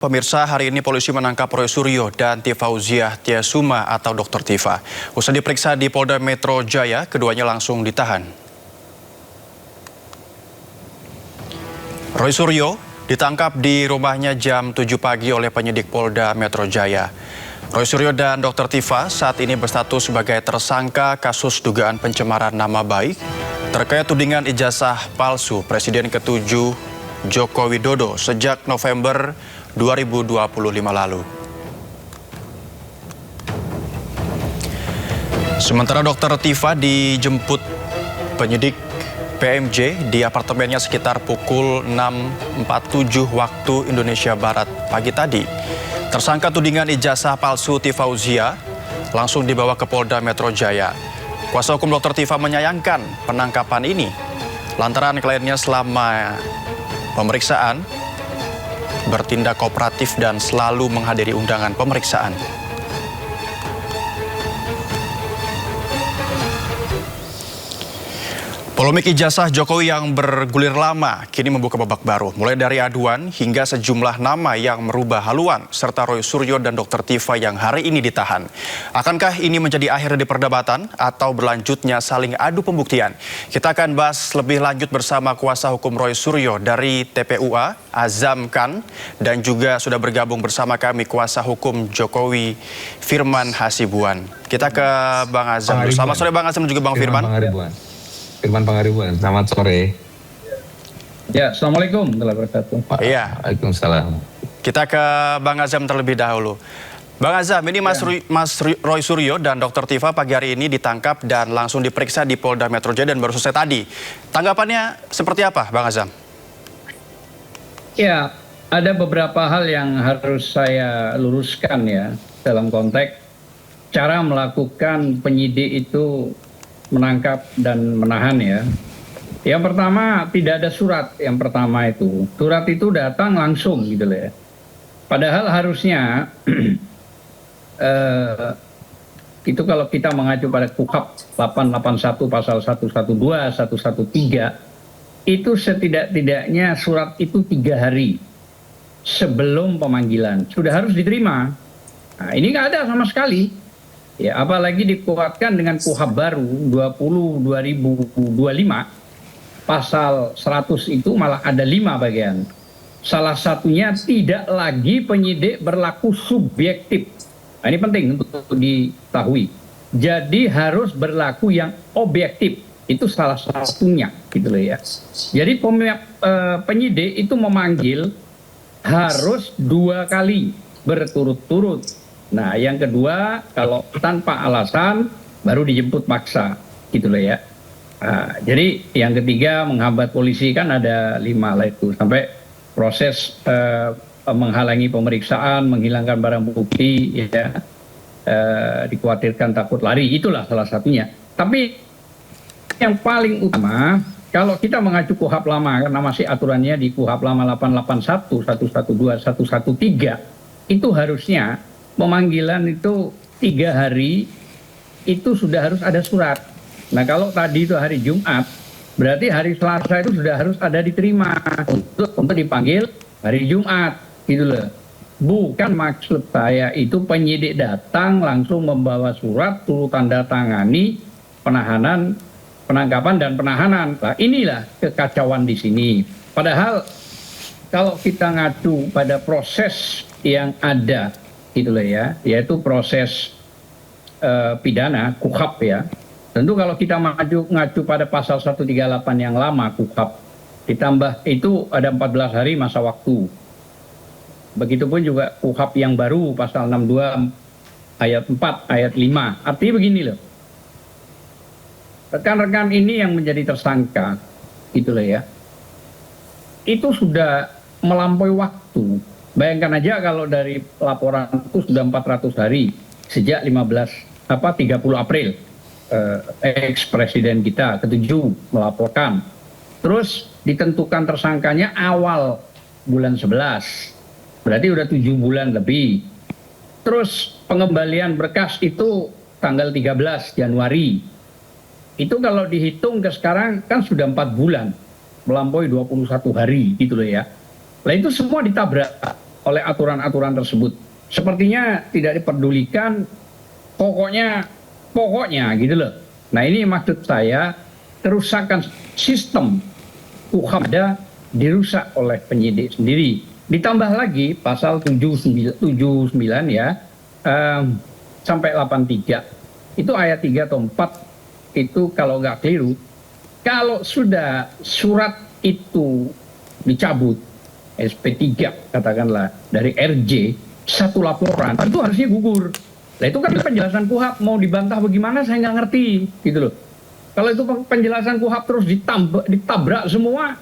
Pemirsa, hari ini polisi menangkap Roy Suryo dan Tifauziah Tiasuma atau Dr. Tifa. Usai diperiksa di Polda Metro Jaya, keduanya langsung ditahan. Roy Suryo ditangkap di rumahnya jam 7 pagi oleh penyidik Polda Metro Jaya. Roy Suryo dan Dr. Tifa saat ini berstatus sebagai tersangka kasus dugaan pencemaran nama baik terkait tudingan ijazah palsu Presiden ke-7 Joko Widodo sejak November 2025 lalu. Sementara Dr. Tifa dijemput penyidik PMJ di apartemennya sekitar pukul 6.47 waktu Indonesia Barat pagi tadi. Tersangka tudingan ijazah palsu Tifauziah langsung dibawa ke Polda Metro Jaya. Kuasa hukum Dr. Tifa menyayangkan penangkapan ini lantaran kliennya selama pemeriksaan bertindak kooperatif dan selalu menghadiri undangan pemeriksaan. Polemik ijazah Jokowi yang bergulir lama kini membuka babak baru. Mulai dari aduan hingga sejumlah nama yang merubah haluan, serta Roy Suryo dan Dr. Tifa yang hari ini ditahan. Akankah ini menjadi akhir dari perdebatan atau berlanjutnya saling adu pembuktian? Kita akan bahas lebih lanjut bersama kuasa hukum Roy Suryo dari TPUA, Azam Khan, dan juga sudah bergabung bersama kami kuasa hukum Jokowi, Firman Hasibuan. Kita ke Bang Azam. Selamat sore Bang Azam dan juga Bang Firman. Firman Pangaribuan, selamat sore. Ya, Assalamualaikum warahmatullahi wabarakatuh. Iya. Waalaikumsalam. Kita ke Bang Azam terlebih dahulu. Bang Azam, ini Mas Roy Suryo dan Dr. Tifa pagi hari ini ditangkap dan langsung diperiksa di Polda Metro Jaya dan baru selesai tadi. Tanggapannya seperti apa, Bang Azam? Ya, ada beberapa hal yang harus saya luruskan ya dalam konteks cara melakukan penyidik itu menangkap dan menahan ya. Yang pertama, tidak ada surat yang pertama itu. Surat itu datang langsung gitu loh ya. Padahal harusnya itu kalau kita mengacu pada KUHP 881 pasal 112, 113 itu setidak-tidaknya surat itu 3 hari sebelum pemanggilan sudah harus diterima. Nah, ini nggak ada sama sekali. Ya, apalagi dikuatkan dengan KUHP baru 20/2025 pasal 100 itu malah ada 5 bagian. Salah satunya tidak lagi penyidik berlaku subjektif. Nah, ini penting untuk diketahui. Jadi harus berlaku yang objektif. Itu salah satunya gitu loh ya. Jadi penyidik itu memanggil harus 2 kali berturut-turut. Nah, yang kedua, kalau tanpa alasan baru dijemput paksa, gitu loh ya. Nah, jadi yang ketiga menghambat polisi kan ada 5 lah itu sampai proses menghalangi pemeriksaan, menghilangkan barang bukti, ya, dikhawatirkan takut lari, itulah salah satunya. Tapi yang paling utama, kalau kita mengacu KUHP lama, karena masih aturannya di KUHP lama 881, 112, 113, itu harusnya pemanggilan itu 3 hari itu sudah harus ada surat. Nah, kalau tadi itu hari Jumat, berarti hari Selasa itu sudah harus ada diterima untuk dipanggil hari Jumat, gitu loh. Bukan maksud saya itu penyidik datang langsung membawa surat turut tanda tangani penahanan, penangkapan dan penahanan. Nah, inilah kekacauan di sini. Padahal kalau kita ngacu pada proses yang ada gitu loh ya, yaitu proses pidana KUHP ya. Tentu kalau kita ngacu pada pasal 138 yang lama KUHP, ditambah itu ada 14 hari masa waktu. Begitupun juga KUHP yang baru pasal 62 ayat 4 ayat 5. Artinya begini loh. Rekan-rekan ini yang menjadi tersangka gitu loh ya. Itu sudah melampaui waktu. Bayangkan aja kalau dari laporan itu sudah 400 hari sejak 30 April ex-presiden kita ke-7 melaporkan. Terus ditentukan tersangkanya awal bulan 11. Berarti udah 7 bulan lebih. Terus pengembalian berkas itu tanggal 13 Januari. Itu kalau dihitung ke sekarang kan sudah 4 bulan. Melampaui 21 hari gitu loh ya. Nah itu semua ditabrak. oleh aturan-aturan tersebut. Sepertinya tidak diperdulikan pokoknya gitu loh. Nah ini maksud saya, kerusakan sistem KUHAP ada dirusak oleh penyidik sendiri. Ditambah lagi pasal 79 ya, sampai 83. Itu ayat 3 atau 4 itu kalau nggak keliru, kalau sudah surat itu dicabut, SP3 katakanlah dari RJ, satu laporan itu harusnya gugur. Nah itu kan penjelasan KUHAP, mau dibantah bagaimana saya nggak ngerti gitu loh. Kalau itu penjelasan KUHAP terus ditabrak semua,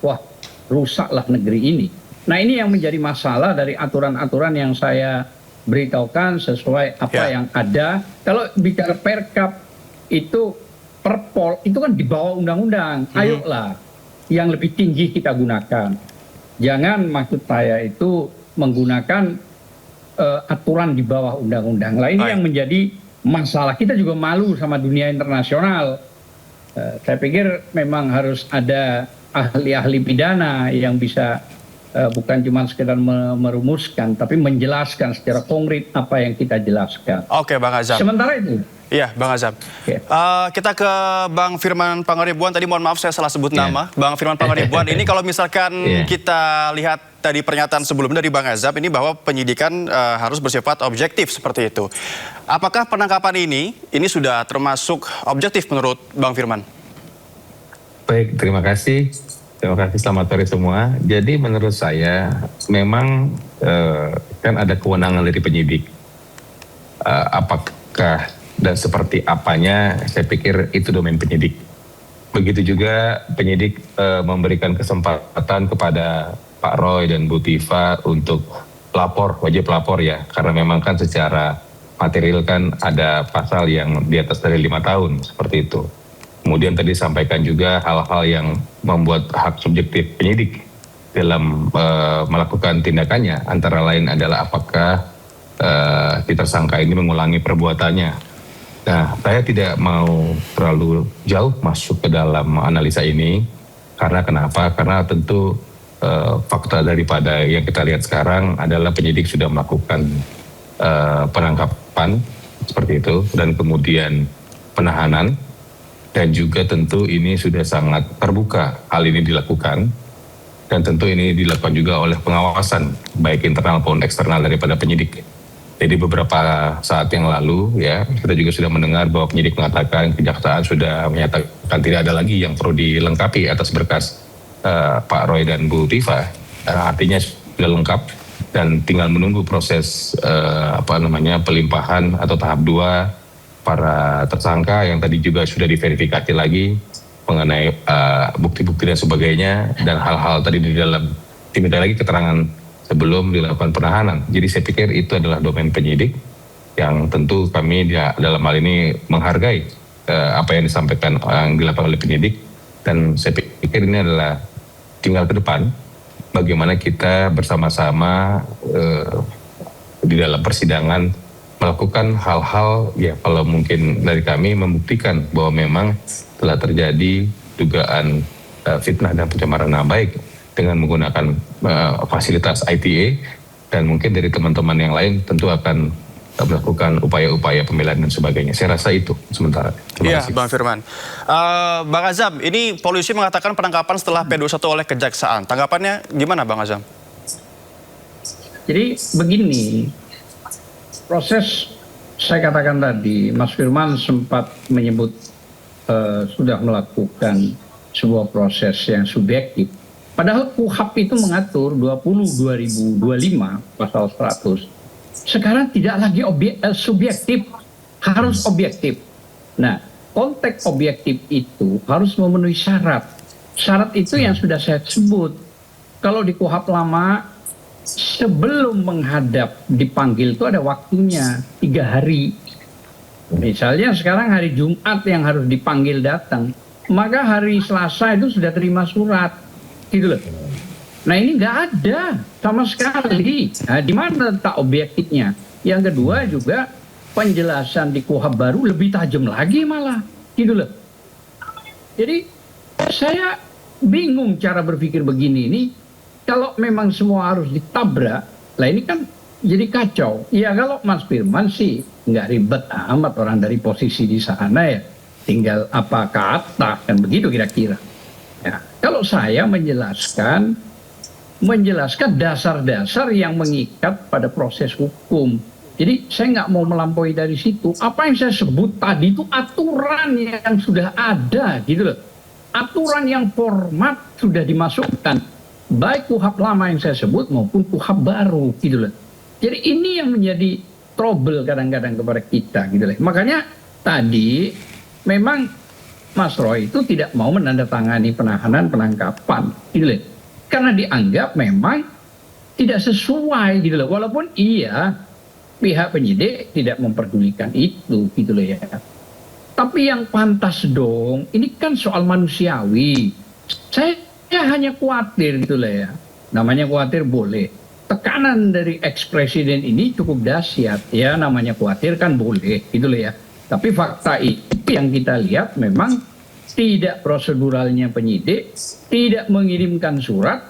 wah rusaklah negeri ini. Nah ini yang menjadi masalah dari aturan-aturan yang saya beritahukan sesuai apa yang ada. Kalau bicara Perkap itu Perpol itu kan di bawah undang-undang. Ayolah yang lebih tinggi kita gunakan. Jangan maksud saya itu menggunakan aturan di bawah undang-undang. Nah ini yang menjadi masalah. Kita juga malu sama dunia internasional. Saya pikir memang harus ada ahli-ahli pidana yang bisa bukan cuma sekedar merumuskan, tapi menjelaskan secara konkret apa yang kita jelaskan. Oke, Bang Azam. Sementara itu. Iya, Bang Azam. Kita ke Bang Firman Pangaribuan. Tadi mohon maaf saya salah sebut nama. Bang Firman Pangaribuan, ini kalau misalkan kita lihat tadi pernyataan sebelumnya dari Bang Azam, ini bahwa penyidikan harus bersifat objektif seperti itu. Apakah penangkapan ini sudah termasuk objektif menurut Bang Firman? Baik, terima kasih. Terima kasih, selamat sore semua. Jadi menurut saya memang kan ada kewenangan dari penyidik. Apakah dan seperti apanya, saya pikir itu domain penyidik. Begitu juga penyidik memberikan kesempatan kepada Pak Roy dan Bu Tifa untuk lapor, wajib lapor ya. Karena memang kan secara material kan ada pasal yang di atas dari 5 tahun, seperti itu. Kemudian tadi sampaikan juga hal-hal yang membuat hak subjektif penyidik dalam melakukan tindakannya. Antara lain adalah apakah si tersangka ini mengulangi perbuatannya. Nah, saya tidak mau terlalu jauh masuk ke dalam analisa ini. Karena kenapa? Karena tentu fakta daripada yang kita lihat sekarang adalah penyidik sudah melakukan penangkapan seperti itu. Dan kemudian penahanan. Dan juga tentu ini sudah sangat terbuka hal ini dilakukan. Dan tentu ini dilakukan juga oleh pengawasan, baik internal maupun eksternal daripada penyidik. Jadi beberapa saat yang lalu ya, kita juga sudah mendengar bahwa penyidik mengatakan kejaksaan sudah menyatakan tidak ada lagi yang perlu dilengkapi atas berkas Pak Roy dan Bu Tifa. Artinya sudah lengkap dan tinggal menunggu proses pelimpahan atau tahap 2 para tersangka yang tadi juga sudah diverifikasi lagi mengenai bukti-bukti dan sebagainya, dan hal-hal tadi di dalam diminta lagi keterangan sebelum dilakukan penahanan. Jadi saya pikir itu adalah domain penyidik yang tentu kami dalam hal ini menghargai apa yang disampaikan yang dilakukan oleh penyidik, dan saya pikir ini adalah tinggal ke depan bagaimana kita bersama-sama di dalam persidangan melakukan hal-hal ya, kalau mungkin dari kami membuktikan bahwa memang telah terjadi dugaan fitnah dan pencemaran nama baik dengan menggunakan fasilitas ITA, dan mungkin dari teman-teman yang lain tentu akan melakukan upaya-upaya pembelaan dan sebagainya. Saya rasa itu sementara. Iya, Bang Firman. Bang Azam, ini polisi mengatakan penangkapan setelah P21 oleh Kejaksaan. Tanggapannya gimana, Bang Azam? Jadi begini, proses saya katakan tadi, Mas Firman sempat menyebut sudah melakukan sebuah proses yang subjektif. Padahal KUHAP itu mengatur 20/2025 pasal 100. Sekarang tidak lagi subjektif, harus objektif. Nah, konteks objektif itu harus memenuhi syarat. Syarat itu yang sudah saya sebut. Kalau di KUHAP lama, sebelum menghadap dipanggil itu ada waktunya 3 hari. Misalnya sekarang hari Jumat yang harus dipanggil datang, maka hari Selasa itu sudah terima surat, gitu loh. Nah ini nggak ada sama sekali. Nah, di mana letak objektifnya? Yang kedua juga penjelasan di KUHAP baru lebih tajam lagi malah, gitu loh. Jadi saya bingung cara berpikir begini ini. kalau memang semua harus ditabrak, lah ini kan jadi kacau. Ya kalau Mas Firman sih nggak ribet amat, orang dari posisi di sana ya, tinggal apa kata kan begitu kira-kira. Ya, kalau saya menjelaskan dasar-dasar yang mengikat pada proses hukum. Jadi saya nggak mau melampaui dari situ. Apa yang saya sebut tadi itu aturan yang sudah ada gitu loh. Aturan yang format sudah dimasukkan. Baik KUHP lama yang saya sebut maupun KUHP baru gitu loh. Jadi ini yang menjadi trouble kadang-kadang kepada kita gitu loh. Makanya tadi memang Mas Roy itu tidak mau menandatangani penahanan penangkapan gitu loh. Karena dianggap memang tidak sesuai gitu loh. Walaupun iya pihak penyidik tidak memperdulikan itu gitu loh ya. Tapi yang pantas dong, ini kan soal manusiawi. Saya hanya khawatir gitu loh ya. Namanya khawatir boleh. Tekanan dari ex-presiden ini cukup dahsyat. Ya namanya khawatir kan boleh gitu loh ya. Tapi fakta itu yang kita lihat memang tidak proseduralnya penyidik, tidak mengirimkan surat,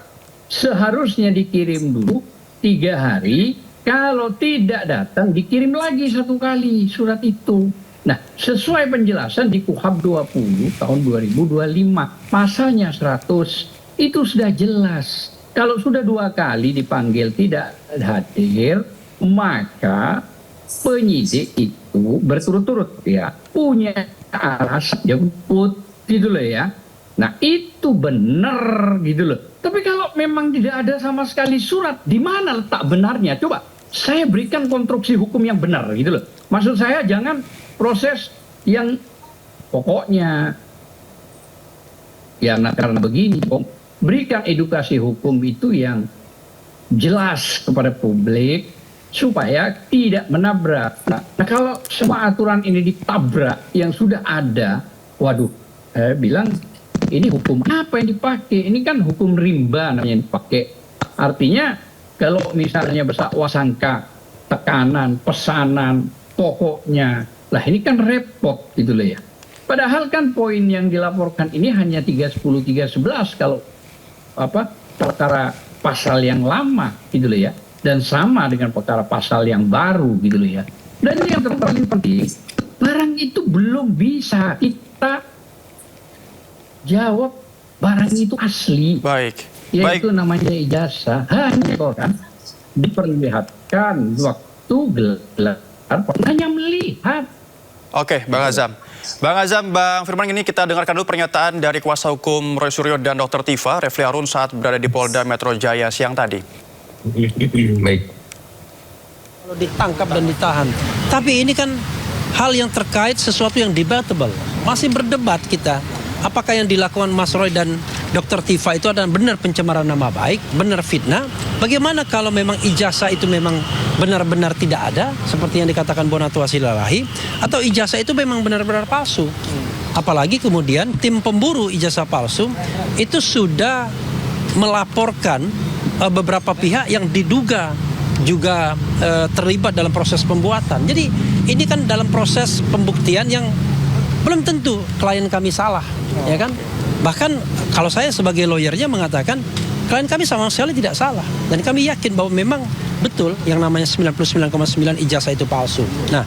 seharusnya dikirim dulu 3 hari, kalau tidak datang dikirim lagi 1 kali surat itu. Nah, sesuai penjelasan di KUHP 20 tahun 2025, pasalnya 100, itu sudah jelas. Kalau sudah 2 kali dipanggil tidak hadir, maka penyidik itu berturut-turut ya punya alasan jemput gitu loh ya. Nah itu benar gitu loh. Tapi kalau memang tidak ada sama sekali surat, di mana letak benarnya? Coba saya berikan konstruksi hukum yang benar gitu loh. Maksud saya jangan proses yang pokoknya ya nah karena begini, berikan edukasi hukum itu yang jelas kepada publik supaya tidak menabrak. Nah kalau semua aturan ini ditabrak yang sudah ada, waduh, saya bilang ini hukum apa yang dipakai? Ini kan hukum rimba namanya yang dipakai. Artinya kalau misalnya bersakwa sangka, tekanan, pesanan, pokoknya, lah ini kan repot gitu loh ya. Padahal kan poin yang dilaporkan ini hanya 310, 311 kalau apa perkara pasal yang lama gitu loh ya. Dan sama dengan perkara pasal yang baru gitu loh ya. Dan yang terpaling penting, barang itu belum bisa kita jawab barang itu asli. Baik. Yaitu namanya ijazah. Hanya orang diperlihatkan waktu gelar, hanya melihat. Oke, Bang Azam. Bang Azam, Bang Firman, ini kita dengarkan dulu pernyataan dari kuasa hukum Roy Suryo dan Dr. Tifa, Refli Harun saat berada di Polda Metro Jaya siang tadi. Baik. Kalau ditangkap dan ditahan. Tapi ini kan hal yang terkait sesuatu yang debatable. Masih berdebat kita. Apakah yang dilakukan Mas Roy dan Dr. Tifa itu adalah benar pencemaran nama baik, benar fitnah? Bagaimana kalau memang ijazah itu memang benar-benar tidak ada, seperti yang dikatakan Bonatua Silalahi, atau ijazah itu memang benar-benar palsu? Apalagi kemudian tim pemburu ijazah palsu itu sudah melaporkan beberapa pihak yang diduga juga terlibat dalam proses pembuatan. Jadi ini kan dalam proses pembuktian yang belum tentu klien kami salah, ya kan? Bahkan kalau saya sebagai lawyernya mengatakan klien kami sama sekali tidak salah, dan kami yakin bahwa memang betul yang namanya 99,9 ijazah itu palsu. Nah,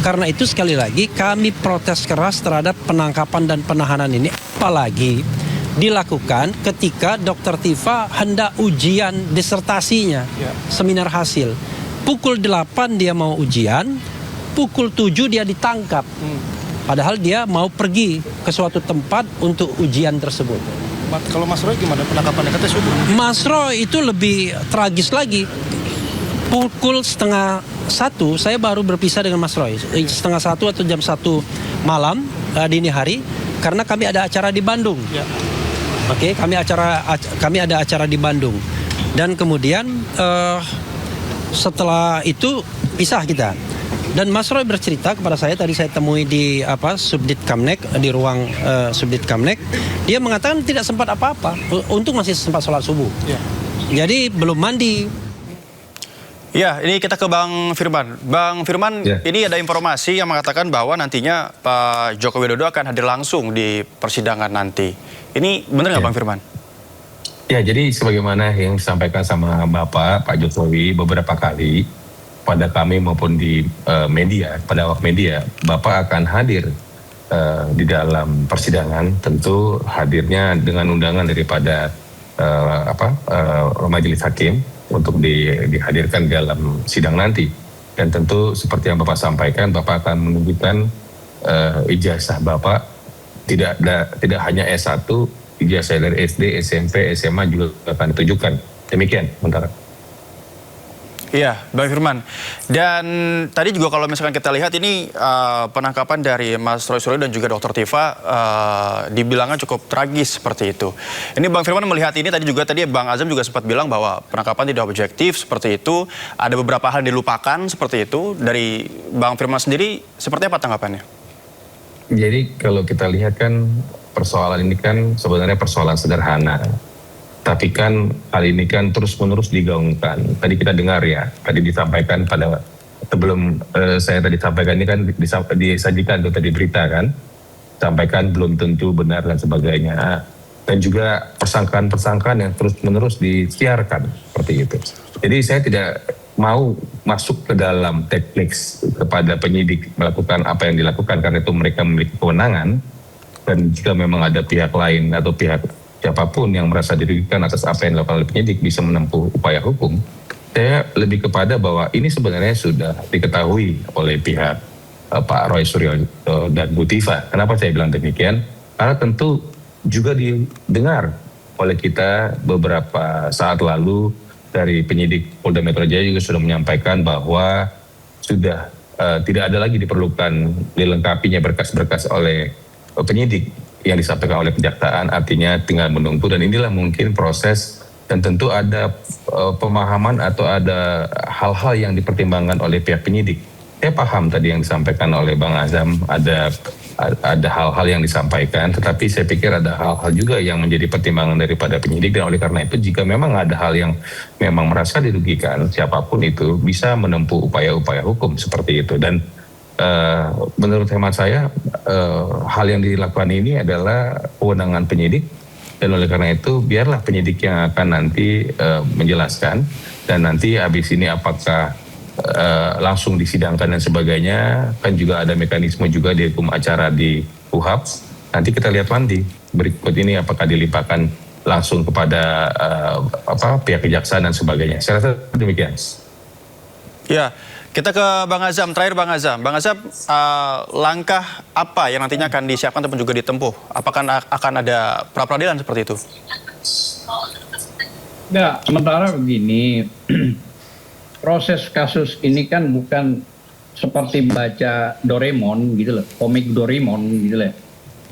karena itu sekali lagi kami protes keras terhadap penangkapan dan penahanan ini, apalagi dilakukan ketika Dr. Tifa hendak ujian disertasinya, seminar hasil. Pukul 8 dia mau ujian, pukul 7 dia ditangkap. Padahal dia mau pergi ke suatu tempat untuk ujian tersebut. Kalau Mas Roy gimana penangkapannya? Katanya subuh. Mas Roy itu lebih tragis lagi. Pukul 12:30 saya baru berpisah dengan Mas Roy. 12:30 atau jam 1 malam dini hari, karena kami ada acara di Bandung. Ya. Oke, kami ada acara di Bandung. Dan kemudian setelah itu pisah kita. Dan Mas Roy bercerita kepada saya, tadi saya temui di Subdit Kamnek, di ruang Subdit Kamnek. Dia mengatakan tidak sempat apa-apa. Untung masih sempat sholat subuh. Ya. Jadi belum mandi. Ya, ini kita ke Bang Firman. Bang Firman, ini ada informasi yang mengatakan bahwa nantinya Pak Joko Widodo akan hadir langsung di persidangan nanti. Ini benar nggak Bang Firman? Ya, jadi sebagaimana yang disampaikan sama Bapak Jokowi beberapa kali pada kami maupun di media, pada awak media, Bapak akan hadir di dalam persidangan. Tentu hadirnya dengan undangan daripada majelis hakim untuk dihadirkan dalam sidang nanti. Dan tentu seperti yang Bapak sampaikan, Bapak akan menunjukkan ijazah Bapak tidak hanya S1, ijazah dari SD, SMP, SMA juga akan ditunjukkan. Demikian, sementara. Iya, Bang Firman. Dan tadi juga kalau misalkan kita lihat ini penangkapan dari Mas Roy Suryo dan juga Dr. Tifa dibilangnya cukup tragis seperti itu. Ini Bang Firman melihat ini tadi Bang Azam juga sempat bilang bahwa penangkapan tidak objektif seperti itu. Ada beberapa hal yang dilupakan seperti itu. Dari Bang Firman sendiri, seperti apa tanggapannya? Jadi kalau kita lihat kan persoalan ini kan sebenarnya persoalan sederhana. Tapi kan hal ini kan terus-menerus digaungkan. Tadi kita dengar ya, tadi disampaikan sebelum saya tadi sampaikan ini kan disajikan tuh tadi berita kan. Sampaikan belum tentu benar dan sebagainya. Dan juga persangkaan-persangkaan yang terus-menerus disiarkan seperti itu. Jadi saya tidak mau masuk ke dalam teknik kepada penyidik melakukan apa yang dilakukan karena itu mereka memiliki kewenangan. Dan jika memang ada pihak lain atau pihak siapapun yang merasa dirugikan atas apa yang dilakukan oleh penyidik bisa menempuh upaya hukum, saya lebih kepada bahwa ini sebenarnya sudah diketahui oleh pihak Pak Roy Suryo dan Bu Tifa. Kenapa saya bilang demikian? Karena tentu juga didengar oleh kita beberapa saat lalu dari penyidik Polda Metro Jaya juga sudah menyampaikan bahwa sudah tidak ada lagi diperlukan dilengkapinya berkas-berkas oleh penyidik yang disampaikan oleh kejaksaan, artinya tinggal menunggu. Dan inilah mungkin proses dan tentu ada pemahaman atau ada hal-hal yang dipertimbangkan oleh pihak penyidik. Saya paham tadi yang disampaikan oleh Bang Azam, ada hal-hal yang disampaikan, tetapi saya pikir ada hal-hal juga yang menjadi pertimbangan daripada penyidik. Dan oleh karena itu jika memang ada hal yang memang merasa dirugikan, siapapun itu bisa menempuh upaya-upaya hukum seperti itu. Dan menurut hemat saya hal yang dilakukan ini adalah kewenangan penyidik, dan oleh karena itu biarlah penyidik yang akan nanti menjelaskan, dan nanti habis ini apakah langsung disidangkan dan sebagainya, kan juga ada mekanisme juga di hukum acara di KUHAP. Nanti kita lihat nanti berikut ini apakah dilimpahkan langsung kepada pihak kejaksaan dan sebagainya. Saya rasa demikian. Ya, kita ke Bang Azam. Terakhir Bang Azam. Bang Azam, langkah apa yang nantinya akan disiapkan ataupun juga ditempuh? Apakah akan ada pra-peradilan seperti itu? Enggak, sementara begini, proses kasus ini kan bukan seperti baca Doraemon gitu loh, komik Doraemon gitu loh.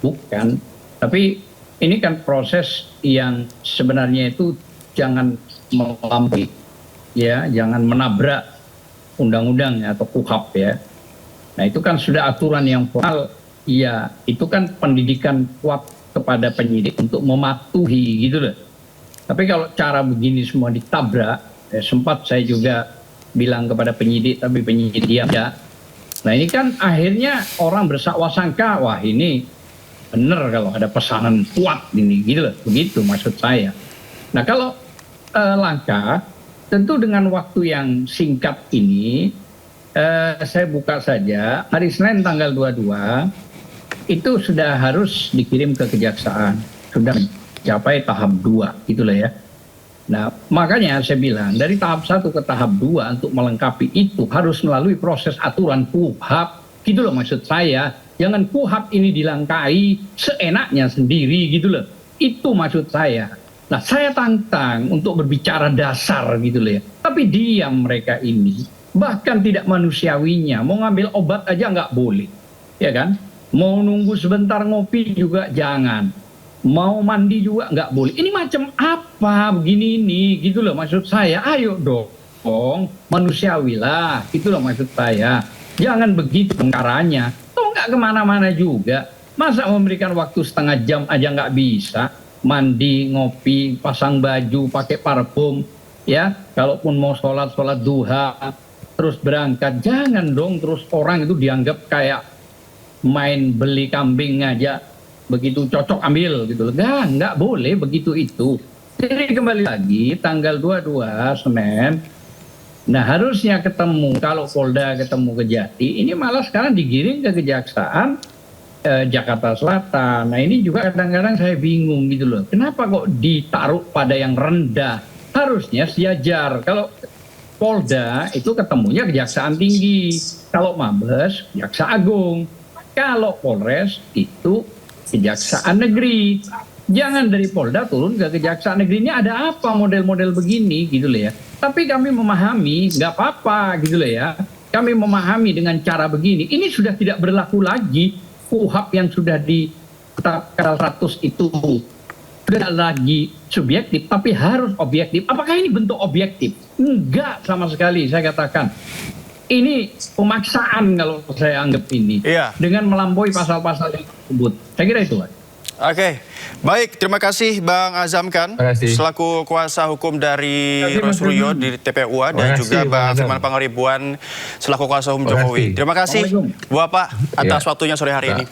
Bukan. Tapi ini kan proses yang sebenarnya itu jangan melampaui, ya, jangan menabrak undang-undang atau KUHAP ya. Nah itu kan sudah aturan yang formal, ya itu kan pendidikan kuat kepada penyidik untuk mematuhi gitu loh. Tapi kalau cara begini semua ditabrak, sempat saya juga bilang kepada penyidik, tapi penyidik diam ya. Nah ini kan akhirnya orang bersangka, wah ini benar kalau ada pesanan kuat ini, gitu loh, begitu maksud saya. Nah kalau langkah, tentu dengan waktu yang singkat ini, saya buka saja, hari Senin tanggal 22, itu sudah harus dikirim ke kejaksaan, sudah mencapai tahap 2, gitu loh ya. Nah, makanya saya bilang dari tahap 1 ke tahap 2 untuk melengkapi itu harus melalui proses aturan KUHAP, gitu loh maksud saya. Jangan KUHAP ini dilangkai seenaknya sendiri gitu loh. Itu maksud saya. Nah, saya tantang untuk berbicara dasar gitu loh ya. Tapi diam mereka ini, bahkan tidak manusiawinya. Mau ngambil obat aja nggak boleh, ya kan? Mau nunggu sebentar ngopi juga jangan. Mau mandi juga nggak boleh. Ini macam apa begini ini, gitu loh maksud saya. Ayo dong, manusiawilah, gitu loh maksud saya. Jangan begitu caranya. Toh nggak kemana-mana juga. Masa memberikan waktu setengah jam aja nggak bisa? Mandi, ngopi, pasang baju, pakai parfum, ya. Kalaupun mau sholat duha, terus berangkat. Jangan dong terus orang itu dianggap kayak main beli kambing aja. Begitu cocok ambil gitu loh. Nggak boleh begitu itu. Jadi kembali lagi tanggal 22 Senin. Nah harusnya ketemu, kalau Polda ketemu Kejati, ini malah sekarang digiring ke Kejaksaan Jakarta Selatan. Nah ini juga kadang-kadang saya bingung gitu loh. Kenapa kok ditaruh pada yang rendah? Harusnya sejajar. Kalau Polda itu ketemunya Kejaksaan Tinggi. Kalau Mabes, Jaksa Agung. Kalau Polres itu Kejaksaan Negeri. Jangan dari Polda turun ke Kejaksaan Negeri. Ini ada apa model-model begini gitu loh ya. Tapi kami memahami, nggak apa-apa gitu loh ya. Kami memahami dengan cara begini. Ini sudah tidak berlaku lagi. KUHP yang sudah ditetapkan 100 itu tidak lagi subjektif, tapi harus objektif. Apakah ini bentuk objektif? Enggak sama sekali, saya katakan. Ini pemaksaan kalau saya anggap ini. Iya. Dengan melampaui pasal-pasal yang tersebut. Saya kira itu, Pak. Oke, baik. Terima kasih Bang Azamkan, Terima kasih. selaku kuasa hukum dari Terima kasih, Roy Mas Suryo Firman. di TPUA, Terima dan kasih, juga Bang Bang Azam. Firman Pangaribuan, selaku kuasa hukum Terima Jokowi. kasih. Terima kasih Assalamualaikum. Bapak atas Ya. waktunya sore hari Ya. ini.